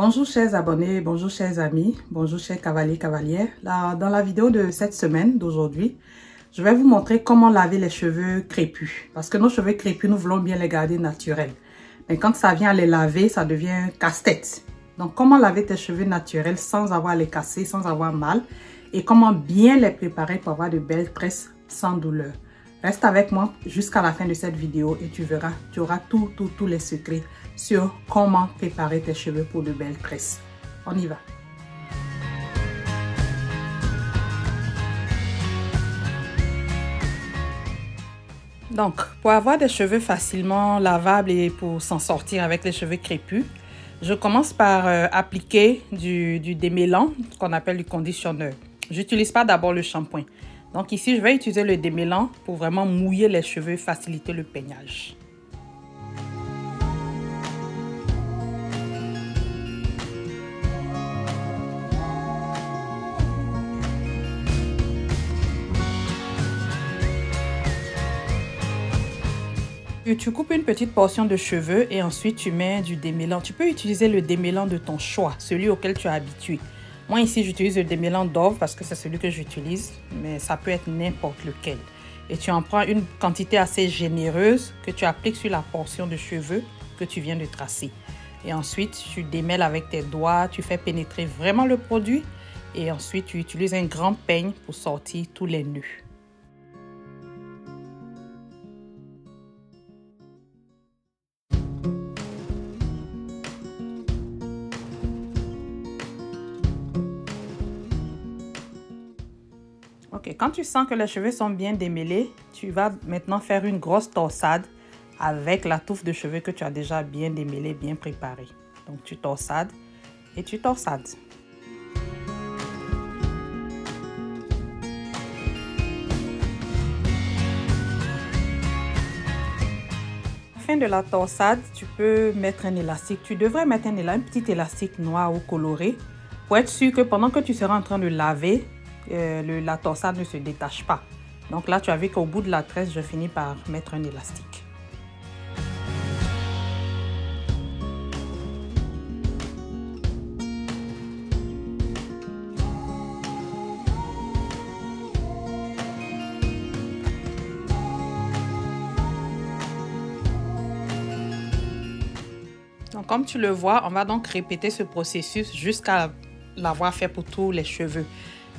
Bonjour chers abonnés, bonjour chers amis, bonjour chers cavaliers, cavalières. Dans la vidéo de cette semaine, d'aujourd'hui, je vais vous montrer comment laver les cheveux crépus. Parce que nos cheveux crépus, nous voulons bien les garder naturels. Mais quand ça vient à les laver, ça devient casse-tête. Donc comment laver tes cheveux naturels sans avoir à les casser, sans avoir mal. Et comment bien les préparer pour avoir de belles tresses sans douleur. Reste avec moi jusqu'à la fin de cette vidéo et tu verras, tu auras tous les secrets sur comment préparer tes cheveux pour de belles tresses. On y va. Donc, pour avoir des cheveux facilement lavables et pour s'en sortir avec les cheveux crépus, je commence par appliquer du démêlant qu'on appelle du conditionneur. J'utilise pas d'abord le shampoing. Donc ici, je vais utiliser le démêlant pour vraiment mouiller les cheveux, faciliter le peignage. Tu coupes une petite portion de cheveux et ensuite tu mets du démêlant. Tu peux utiliser le démêlant de ton choix, celui auquel tu es habitué. Moi ici, j'utilise le démêlant Dove parce que c'est celui que j'utilise, mais ça peut être n'importe lequel. Et tu en prends une quantité assez généreuse que tu appliques sur la portion de cheveux que tu viens de tracer. Et ensuite, tu démêles avec tes doigts, tu fais pénétrer vraiment le produit et ensuite tu utilises un grand peigne pour sortir tous les nœuds. Ok, quand tu sens que les cheveux sont bien démêlés, tu vas maintenant faire une grosse torsade avec la touffe de cheveux que tu as déjà bien démêlée, bien préparée. Donc tu torsades et tu torsades. À la fin de la torsade, tu peux mettre un élastique. Tu devrais mettre un petit élastique noir ou coloré pour être sûr que pendant que tu seras en train de laver, la torsade ne se détache pas. Donc là, tu as vu qu'au bout de la tresse, je finis par mettre un élastique. Donc comme tu le vois, on va donc répéter ce processus jusqu'à l'avoir fait pour tous les cheveux.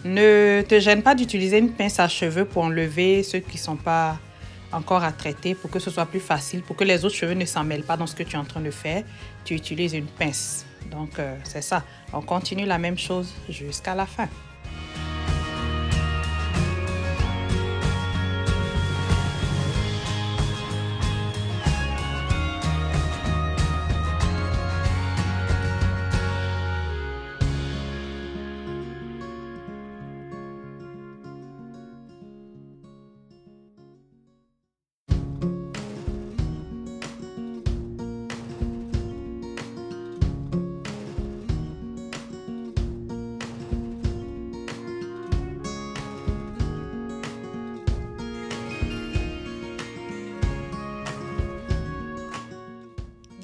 Ne te gêne pas d'utiliser une pince à cheveux pour enlever ceux qui ne sont pas encore à traiter pour que ce soit plus facile, pour que les autres cheveux ne s'en mêlent pas dans ce que tu es en train de faire. Tu utilises une pince. Donc, c'est ça. On continue la même chose jusqu'à la fin.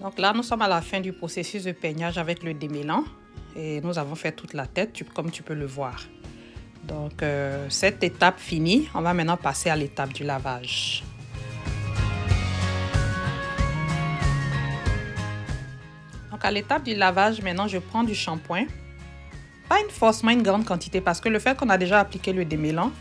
Donc là, nous sommes à la fin du processus de peignage avec le démêlant et nous avons fait toute la tête, comme tu peux le voir. Donc, cette étape finie, on va maintenant passer à l'étape du lavage. Donc, à l'étape du lavage, maintenant, je prends du shampoing. Pas forcément une grande quantité parce que le fait qu'on a déjà appliqué le démêlant,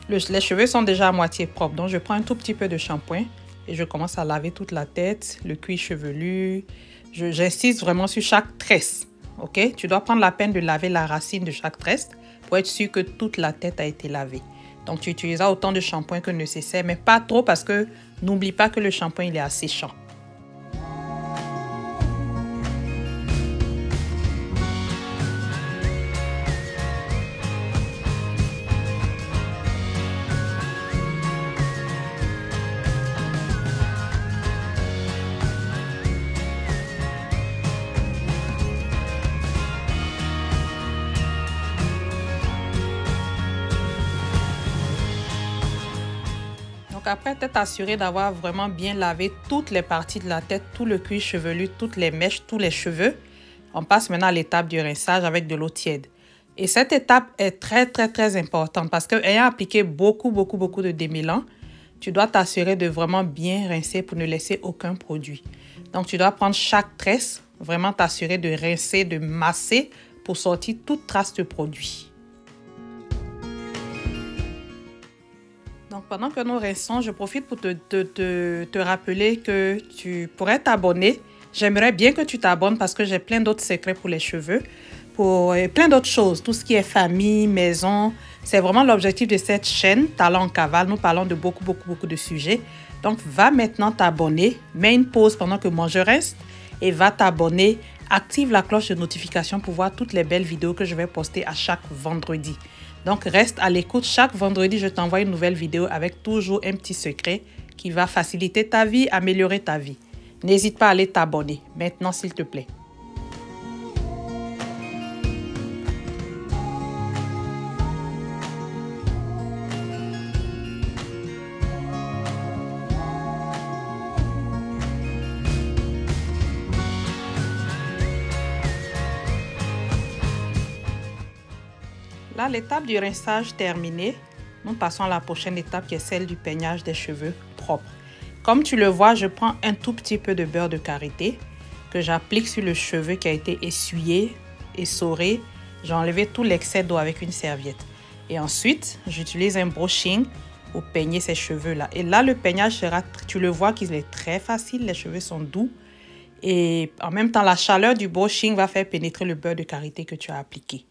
les cheveux sont déjà à moitié propres. Donc, je prends un tout petit peu de shampoing. Et je commence à laver toute la tête, le cuir chevelu. J'insiste vraiment sur chaque tresse. Ok? Tu dois prendre la peine de laver la racine de chaque tresse pour être sûr que toute la tête a été lavée. Donc, tu utiliseras autant de shampoing que nécessaire, mais pas trop parce que n'oublie pas que le shampoing il est asséchant. Donc après t'être assuré d'avoir vraiment bien lavé toutes les parties de la tête, tout le cuir chevelu, toutes les mèches, tous les cheveux, On passe maintenant à l'étape du rinçage avec de l'eau tiède. Et cette étape est très importante parce que ayant appliqué beaucoup de démêlant, tu dois t'assurer de vraiment bien rincer pour ne laisser aucun produit. Donc, tu dois prendre chaque tresse, vraiment t'assurer de rincer, de masser pour sortir toute trace de produit. Donc, pendant que nous rinçons, je profite pour te rappeler que tu pourrais t'abonner. J'aimerais bien que tu t'abonnes parce que j'ai plein d'autres secrets pour les cheveux, pour plein d'autres choses. Tout ce qui est famille, maison, c'est vraiment l'objectif de cette chaîne, Talent en cavale. Nous parlons de beaucoup de sujets. Donc, va maintenant t'abonner. Mets une pause pendant que moi je reste et va t'abonner. Active la cloche de notification pour voir toutes les belles vidéos que je vais poster à chaque vendredi. Donc, reste à l'écoute. Chaque vendredi, je t'envoie une nouvelle vidéo avec toujours un petit secret qui va faciliter ta vie, améliorer ta vie. N'hésite pas à aller t'abonner maintenant, s'il te plaît. Là, l'étape du rinçage terminée, nous passons à la prochaine étape qui est celle du peignage des cheveux propres. Comme tu le vois, je prends un tout petit peu de beurre de karité que j'applique sur le cheveu qui a été essuyé, essoré. J'ai enlevé tout l'excès d'eau avec une serviette. Et ensuite, j'utilise un brushing pour peigner ces cheveux-là. Et là, le peignage sera, tu le vois qu'il est très facile, les cheveux sont doux. Et en même temps, la chaleur du brushing va faire pénétrer le beurre de karité que tu as appliqué.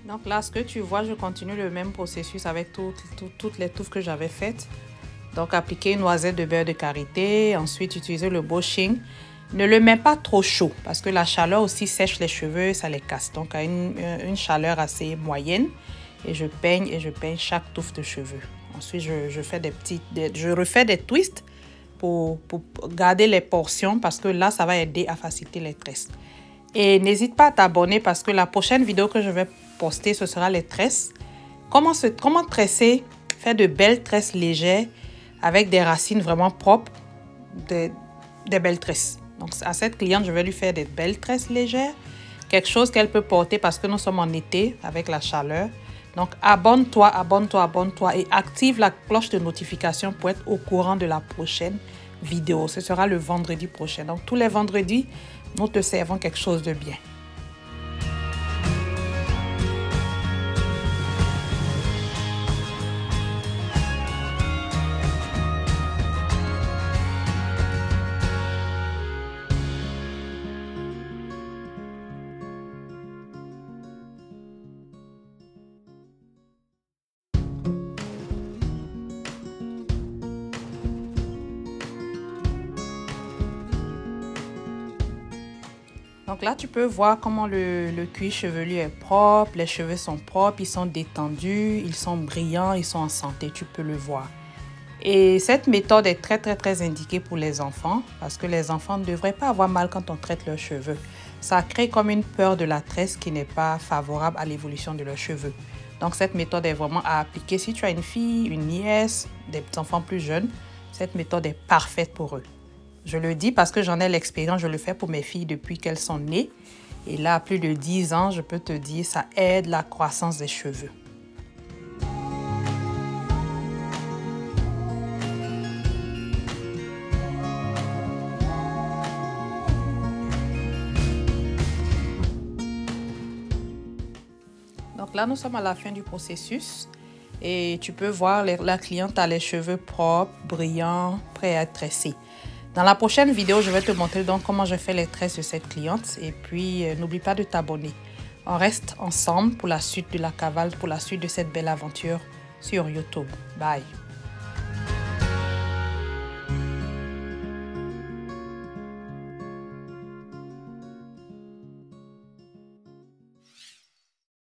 Donc là, ce que tu vois, je continue le même processus avec toutes les touffes que j'avais faites. Donc, appliquer une noisette de beurre de karité. Ensuite, utiliser le brushing. Ne le mets pas trop chaud parce que la chaleur aussi sèche les cheveux, ça les casse. Donc, à une chaleur assez moyenne. Et je peigne chaque touffe de cheveux. Ensuite, je refais des twists pour garder les portions parce que là, ça va aider à faciliter les tresses. Et n'hésite pas à t'abonner parce que la prochaine vidéo que je vais poster, ce sera les tresses. Comment tresser, faire de belles tresses légères avec des racines vraiment propres, des belles tresses. Donc, à cette cliente, je vais lui faire des belles tresses légères, quelque chose qu'elle peut porter parce que nous sommes en été avec la chaleur. Donc, abonne-toi et active la cloche de notification pour être au courant de la prochaine vidéo. Ce sera le vendredi prochain. Donc, tous les vendredis, nous te servons quelque chose de bien. Donc là, tu peux voir comment le cuir chevelu est propre, les cheveux sont propres, ils sont détendus, ils sont brillants, ils sont en santé, tu peux le voir. Et cette méthode est très indiquée pour les enfants parce que les enfants ne devraient pas avoir mal quand on traite leurs cheveux. Ça crée comme une peur de la tresse qui n'est pas favorable à l'évolution de leurs cheveux. Donc cette méthode est vraiment à appliquer si tu as une fille, une nièce, des petits enfants plus jeunes. Cette méthode est parfaite pour eux. Je le dis parce que j'en ai l'expérience, je le fais pour mes filles depuis qu'elles sont nées. Et là, à plus de 10 ans, je peux te dire, ça aide la croissance des cheveux. Donc là, nous sommes à la fin du processus. Et tu peux voir, la cliente a les cheveux propres, brillants, prêts à être tressés. Dans la prochaine vidéo, je vais te montrer donc comment je fais les tresses de cette cliente. Et puis, n'oublie pas de t'abonner. On reste ensemble pour la suite de la cavale, pour la suite de cette belle aventure sur YouTube. Bye!